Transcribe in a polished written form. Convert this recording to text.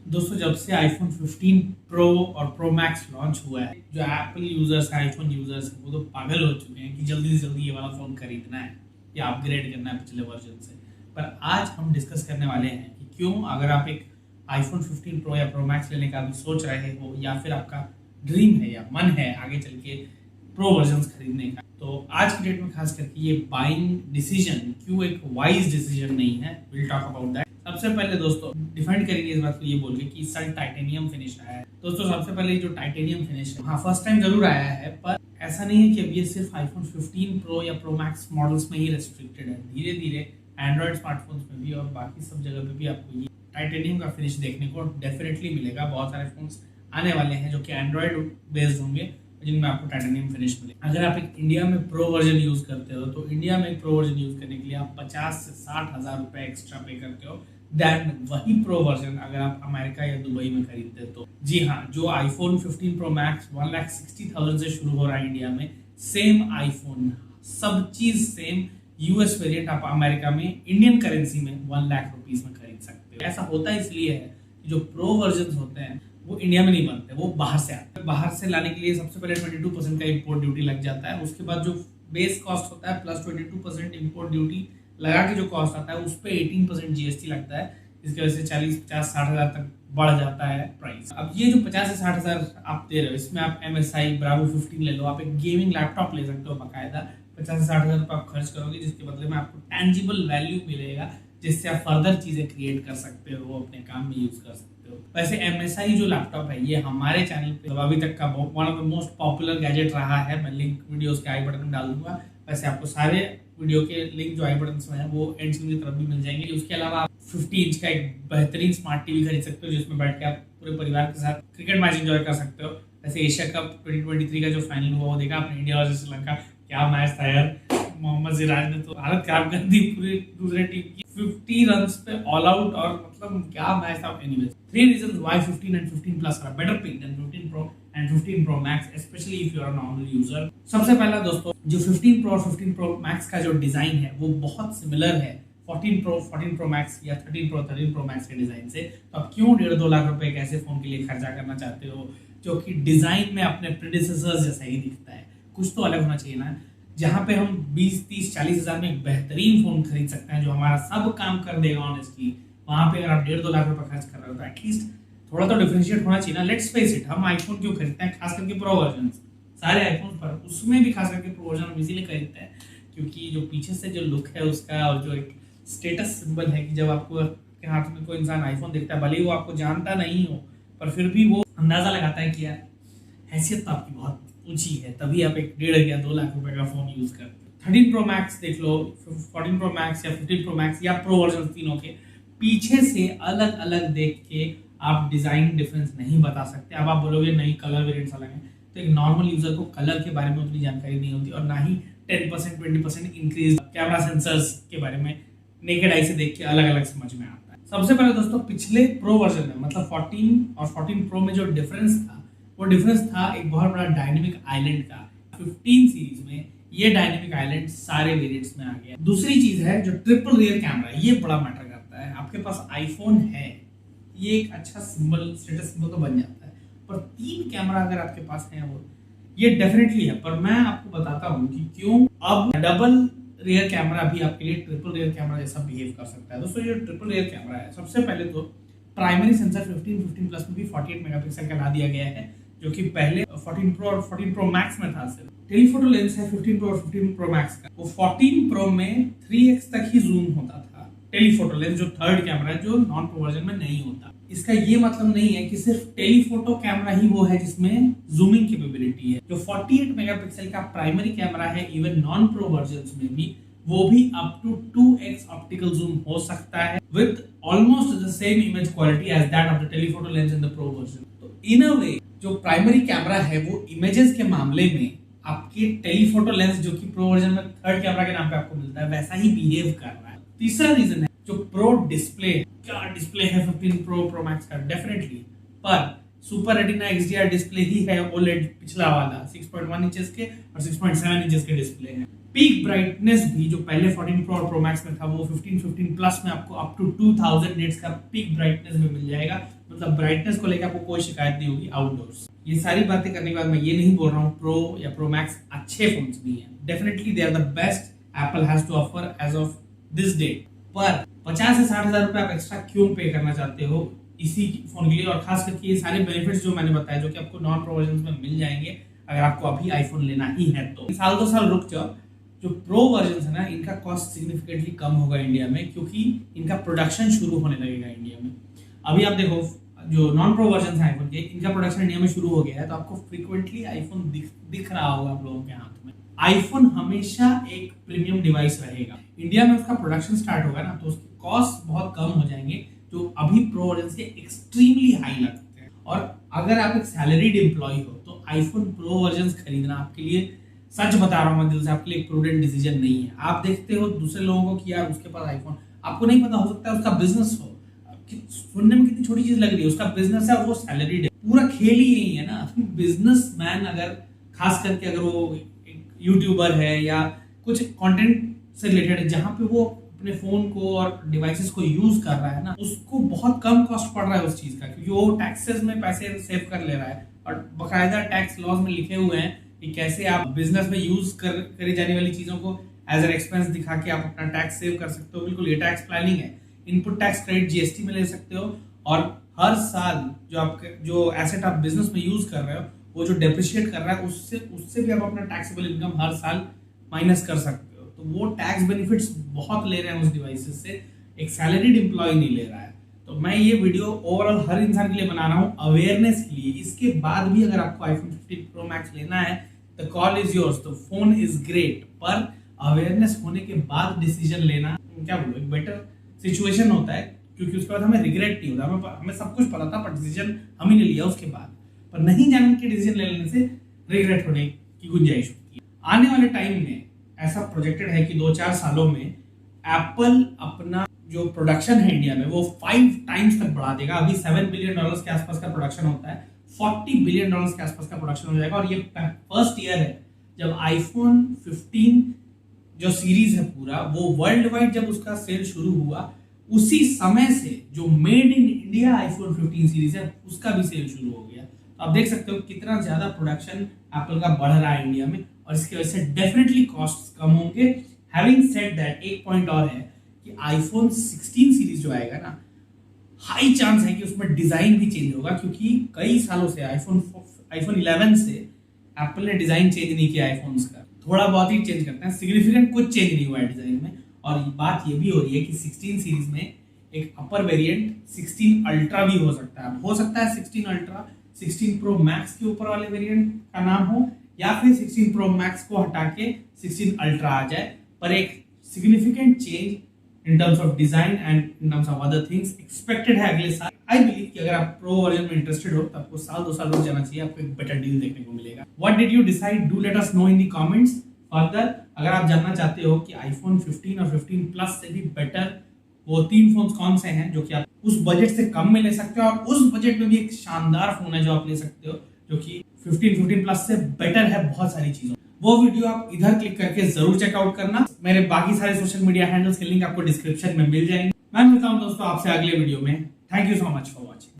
दोस्तों जब से आईफोन 15 प्रो और प्रो मैक्स लॉन्च हुआ है, जो एप्पल यूजर्स हैं, आईफोन यूजर्स हैं, वो तो पागल हो चुके हैं कि जल्दी से जल्दी ये वाला फोन खरीदना है या अपग्रेड करना है पिछले वर्जन से। पर आज हम डिस्कस करने वाले हैं कि क्यों, अगर आप एक आईफोन 15 प्रो या प्रो मैक्स लेने का भी सोच रहे हो या फिर आपका ड्रीम है या मन है आगे चल के प्रो वर्जन खरीदने का, तो आज की डेट में खास करके ये बाइंग डिसीजन क्यों एक वाइज डिसीजन नहीं है। Will talk about that. सबसे पहले दोस्तों डिफाइन करेंगे इस बात को ये बोल के कि सर टाइटेनियम फिनिश आया है। दोस्तों सबसे पहले जो टाइटेनियम फिनिश है, हाँ फर्स्ट टाइम जरूर आया है, पर ऐसा नहीं है कि अब ये सिर्फ आईफोन 15 प्रो या प्रो मैक्स मॉडल्स में ही रेस्ट्रिक्टेड है। धीरे धीरे एंड्रॉइड स्मार्टफोन्स में भी और बाकी सब जगह पे भी आपको ये टाइटेनियम का फिनिश देखने को डेफिनेटली मिलेगा। बहुत सारे फोन्स आने वाले हैं जो कि एंड्रॉइड बेस्ड होंगे जिनमें आपको टाइटेनियम फिनिश मिलेगा। अगर आप एक इंडिया में प्रो वर्जन यूज करते हो तो इंडिया में एक प्रो वर्जन यूज करने के लिए आप 50 से 60 हजार रुपए एक्स्ट्रा पे करते हो दैन वही प्रो वर्जन अगर आप अमेरिका या दुबई में खरीदते तो। जी हाँ, जो आईफोन 15 प्रो मैक्स 1,60,000 से शुरू हो रहा है इंडिया में, सेम आईफोन सब चीज सेम, यूएस वेरिएंट आप अमेरिका में इंडियन करेंसी में 1 लाख रुपीस में खरीद सकते हो। ऐसा होता इसलिए है कि जो प्रो वर्जन होते हैं वो इंडिया में नहीं बनते, वो बाहर से आते हैं। बाहर से लाने के लिए सबसे पहले 22% का इंपोर्ट ड्यूटी लग जाता है। उसके बाद जो बेस कॉस्ट होता है प्लस 22% इंपोर्ट ड्यूटी लगा के जो कॉस्ट आता है उस पर 18% जीएसटी लगता है। इसकी वजह से 40, 50, 60 हजार तक बढ़ जाता है प्राइस। अब ये जो 50 से 60 हजार आप दे रहे हो, इसमें आप MSI Bravo 15 ले लो, आप एक गेमिंग लैपटॉप ले सकते हो बाकायदा। 50 से 60 हजार रुपये आप खर्च करोगे जिसके बदले में आपको टेंजिबल वैल्यू मिलेगा जिससे आप फर्दर चीजें क्रिएट कर सकते हो, अपने काम में यूज कर सकते हो। वैसे MSI जो लैपटॉप है ये हमारे चैनल पे अभी तक का one of the most popular gadget रहा है। मैं लिंक वीडियोस के आई बटन में डाल दूंगा। वैसे आपको सारे वीडियो के लिंक जो आई बटन में है वो एंड स्क्रीन की तरफ भी मिल जाएंगे। उसके अलावा आप 50 इंच का एक बेहतरीन स्मार्ट टीवी खरीद सकते हो जिसमें बैठ के आप पूरे परिवार के साथ क्रिकेट मैच एंजॉय कर सकते हो। वैसे एशिया कप 2023 का जो फाइनल हुआ वो देखा आपने, इंडिया और श्रीलंका, क्या मैच था यार। मोहम्मद सिराज ने तो हालत खराब कर दी पूरी दूसरे टीम की, 50 रन्स पे ऑल आउट, और मतलब क्या मैच था। Anyways, 3 reasons why 15 and 15 plus are a better pick than 15 Pro and 15 Pro Max, especially if you are a normal user। सबसे पहला दोस्तों, जो 15 Pro और 15 Pro Max का जो डिजाइन है वो बहुत सिमिलर है 14 Pro Max या 13 Pro Max के डिजाइन से। तो आप क्यों 1.5-2 लाख रुपए एक ऐसे फोन के लिए खर्चा करना चाहते हो जो कि डिजाइन में अपने प्रेडिसेसर्स जैसा ही दिखता है? कुछ तो अलग होना चाहिए ना। जहां पे हम 20, 30, 40 हजार में एक बेहतरीन फोन खरीद सकते हैं जो हमारा सब काम कर देगा ऑनेस्टली, वहां पे अगर आप 1.5-2 लाख रुपए खर्च कर रहे हो तो एटलीस्ट थोड़ा तो डिफरेंशिएट होना चाहिए ना। लेट्स फेस इट, हम आईफोन क्यों खरीदते हैं? खास करके प्रो वर्जन, सारे आईफोन पर, उसमें भी खास करके प्रो वर्जन हम इसीलिए खरीदते हैं क्योंकि जो पीछे से जो लुक है उसका और जो एक स्टेटस सिंबल है कि जब आपको के हाथ में कोई इंसान आईफोन देखता है, भले ही वो आपको जानता नहीं हो, पर फिर भी वो अंदाजा लगाता है कि यार हैसियत तो आपकी बहुत ऊंची है, तभी आप एक 1.5 या 2 लाख रुपए का फोन यूज करते हो। 13 प्रो मैक्स देख लो, 14 प्रो मैक्स या 15 प्रो मैक्स या प्रो वर्जन, तीनों के पीछे से अलग अलग देख के आप डिजाइन डिफरेंस नहीं बता सकते। अब आप बोलोगे नहीं कलर वेरिएंट्स अलग हैं, तो एक नॉर्मल यूजर को कलर के बारे में उतनी जानकारी नहीं होती और ना ही 10% 20% इंक्रीज कैमरा सेंसर्स के बारे में नेकेड आई से देख के अलग अलग समझ में आता है। सबसे पहले दोस्तों, पिछले प्रो वर्जन में मतलब 14 और 14 प्रो में जो डिफरेंस था वो डिफरेंस था एक बहुत बड़ा डायनेमिक आइलैंड का। 15 सीरीज में ये डायनेमिक आइलैंड सारे वेरिएंट्स में आ गया। दूसरी चीज है जो ट्रिपल रियर कैमरा, ये बड़ा मैटर करता है। आपके पास आईफोन है, ये एक अच्छा सिंबल, स्टेटस सिंबल तो बन जाता है, पर 3 कैमरा अगर आपके पास है वो ये डेफिनेटली है। पर मैं आपको बताता हूँ कि क्यों अब डबल रियर कैमरा भी आपके लिए ट्रिपल रियर कैमरा जैसा बिहेव कर सकता है। दोस्तों ये ट्रिपल रियर कैमरा है, सबसे पहले तो प्राइमरी सेंसर 15 प्लस में भी 48 मेगापिक्सल का ला दिया गया है जो कि पहले 14 प्रो और 14 प्रो मैक्स में था। सिर्फ टेलीफोटो लेंस है 15 प्रो और 15 प्रो मैक्स का, वो 14 प्रो में 3x तक ही जूम होता था टेलीफोटो लेंस, जो थर्ड कैमरा है जो नॉन प्रो वर्जन में नहीं होता। इसका ये मतलब नहीं है कि सिर्फ टेलीफोटो कैमरा ही वो है जिसमें जूमिंग कैपेबिलिटी है। जो 48 मेगापिक्सल का प्राइमरी कैमरा है इवन नॉन प्रो वर्जन में भी, वो भी up to 2x optical zoom हो सकता है with almost the same image quality as that of the telephoto lens in the pro version. तो इन अ वे जो प्राइमरी कैमरा है वो इमेजेस के मामले में आपके टेलीफोटो लेंस जो कि प्रो वर्जन में थर्ड कैमरा के नाम पे आपको मिलता है वैसा ही बिहेव कर रहा है। तीसरा रीजन है जो प्रो डिस्प्ले, क्या डिस्प्ले है 15 प्रो मैक्स का, डेफिनेटली, पर सुपर रेटिना XDR डिस्प्ले ही है ओलेड पिछला वाला 6.1 इंचेस के और 6.7 इंचेस के डिस्प्ले है। पीक ब्राइटनेस भी जो पहले 14 प्रो और प्रो मैक्स में था वो 15 प्लस में आपको अप टू 2000 निट्स का पीक ब्राइटनेस में मिल जाएगा। मतलब ब्राइटनेस को लेकर आपको कोई शिकायत नहीं होगी आउटडोर्स। ये सारी बातें करने के बाद मैं ये नहीं बोल रहा हूँ प्रो या प्रो मैक्स अच्छे फोन्स नहीं है, definitely they are the best Apple has to offer as of this date. पर 50 से 60 हजार रुपए आप एक्स्ट्रा क्यों पे करना चाहते हो इसी फोन के लिए, और खास करके ये सारे बेनिफिट्स जो मैंने बताया जो कि आपको नॉन प्रो वर्जन में मिल जाएंगे अगर आपको अभी आईफोन लेना ही है तो। साल 2 साल रुक जाओ, जो प्रो वर्जन है ना इनका कॉस्ट सिग्निफिकेंटली कम होगा इंडिया में, क्योंकि इनका प्रोडक्शन शुरू होने लगेगा इंडिया में। अभी आप देखो जो नॉन प्रो वर्जन है आईफोन के, इनका प्रोडक्शन इंडिया में शुरू हो गया है, तो आपको फ्रीक्वेंटली आईफोन दिख रहा होगा आप लोगों के हाथ में। आईफोन हमेशा एक प्रीमियम डिवाइस रहेगा। इंडिया में उसका प्रोडक्शन स्टार्ट होगा ना तो उसके कॉस्ट बहुत कम हो जाएंगे जो अभी प्रो वर्जन से एक्सट्रीमली हाई लगते हैं। और अगर आप एक सैलरीड एम्प्लॉय हो तो आईफोन प्रो वर्जन खरीदना आपके लिए, सच बता रहा हूँ मैं दिल से, आपके लिए एक प्रूडेंट डिसीजन नहीं है। आप देखते हो दूसरे लोगों को कि यार उसके पास आईफोन, आपको नहीं पता हो सकता है उसका बिजनेस हो, सुनने में कितनी छोटी चीज लग रही है, उसका बिजनेस है और वो सैलरीड है। पूरा खेल ही यही है ना, बिजनेसमैन अगर खास करके अगर वो एक यूट्यूबर है या कुछ कंटेंट से रिलेटेड है जहां पे वो अपने फोन को और डिवाइसेस को यूज कर रहा है ना, उसको बहुत कम कॉस्ट पड़ रहा है उस चीज का, क्योंकि वो टैक्सेस में पैसे सेव कर ले रहा है और बकायदा टैक्स लॉज में लिखे हुए हैं कि कैसे आप बिजनेस में यूज करी जाने वाली चीजों को एज एन एक्सपेंस दिखा के आप अपना टैक्स सेव कर सकते हो। बिल्कुल ये टैक्स प्लानिंग है। इनपुट टैक्स क्रेडिट जीएसटी में ले सकते हो, और हर साल जो एसेट आप बिजनेस में यूज कर रहे हो वो जो डेप्रिशिएट कर रहा है उससे भी आप अपना टैक्सेबल इनकम हर साल माइनस कर सकते हो। तो वो टैक्स बेनिफिट्स बहुत ले रहे हैं उस डिवाइसेस से, एक सैलरीड एम्प्लॉय नहीं ले रहा है। तो मैं ये वीडियो ओवरऑल हर इंसान के लिए बना रहा हूँ, अवेयरनेस के लिए। इसके बाद भी अगर आपको आईफोन 15 प्रो मैक्स लेना है the call is yours, the phone is great, पर अवेयरनेस होने के बाद डिसीजन लेना क्या बोलो एक बेटर सिचुएशन होता है, क्योंकि उसके बाद हमें रिग्रेट नहीं होता। हमें सब कुछ पता था पर डिसीजन हम ही ने लिया उसके बाद, पर नहीं जान के डिसीजन ले लेने से रिग्रेट होने की गुंजाइश होती है। आने वाले टाइम में ऐसा प्रोजेक्टेड है कि 2-4 सालों में एप्पल अपना जो प्रोडक्शन है इंडिया में वो 5 टाइम्स तक बढ़ा देगा। अभी $7 बिलियन के आसपास का प्रोडक्शन होता है, $40 बिलियन के आसपास का प्रोडक्शन हो जाएगा। और ये फर्स्ट ईयर है जब आईफोन 15 जो सीरीज है पूरा वो वर्ल्ड वाइड जब उसका सेल शुरू हुआ, उसी समय से जो made in India iPhone 15 series है उसका भी सेल शुरू हो गया। तो आप देख सकते हो कितना ज्यादा प्रोडक्शन एप्पल का बढ़ रहा है इंडिया में, और इसकी वजह से डेफिनेटली कॉस्ट कम होंगे। हैविंग सेड दैट, एक पॉइंट और है कि आईफोन 16 सीरीज जो आएगा ना, हाई चांस है कि उसमें डिजाइन भी चेंज होगा, क्योंकि कई सालों से आईफोन 11 से एप्पल ने डिजाइन चेंज नहीं किया आईफोन्स का। थोड़ा बहुत ही चेंज करते हैं, सिग्निफिकेंट कुछ चेंज नहीं हुआ है डिजाइन में। और बात ये भी हो रही है कि 16 सीरीज में एक अपर वेरिएंट 16 अल्ट्रा भी हो सकता है। हो सकता है 16 अल्ट्रा 16 प्रो मैक्स के ऊपर वाले वेरिएंट का नाम हो, या फिर 16 प्रो मैक्स को हटा के 16 अल्ट्रा आ जाए। पर एक significant change in terms of design and in terms of other things expected है अगले साल। आई बिलीव कि अगर आप प्रो वर्जन में इंटरेस्टेड हो तो आपको साल 2 साल रुक जाना चाहिए, आपको एक बेटर डील देखने को मिलेगा। What did you decide, do let us know in the comments. Further अगर आप जानना चाहते हो कि आईफोन 15 और 15 प्लस से भी बेटर वो 3 फोन्स कौन से हैं जो कि आप उस बजट से कम में ले सकते हो, और उस बजट में भी एक शानदार फोन है जो आप ले सकते हो जो कि 15 प्लस से बेटर है बहुत सारी चीजों, वो वीडियो आप इधर क्लिक करके जरूर चेकआउट करना। मेरे बाकी सारे सोशल मीडिया हैंडल्स के लिंक आपको डिस्क्रिप्शन में मिल जाएंगे। मैं मिलता हूं दोस्तों आपसे अगले वीडियो में। Thank you so much for watching.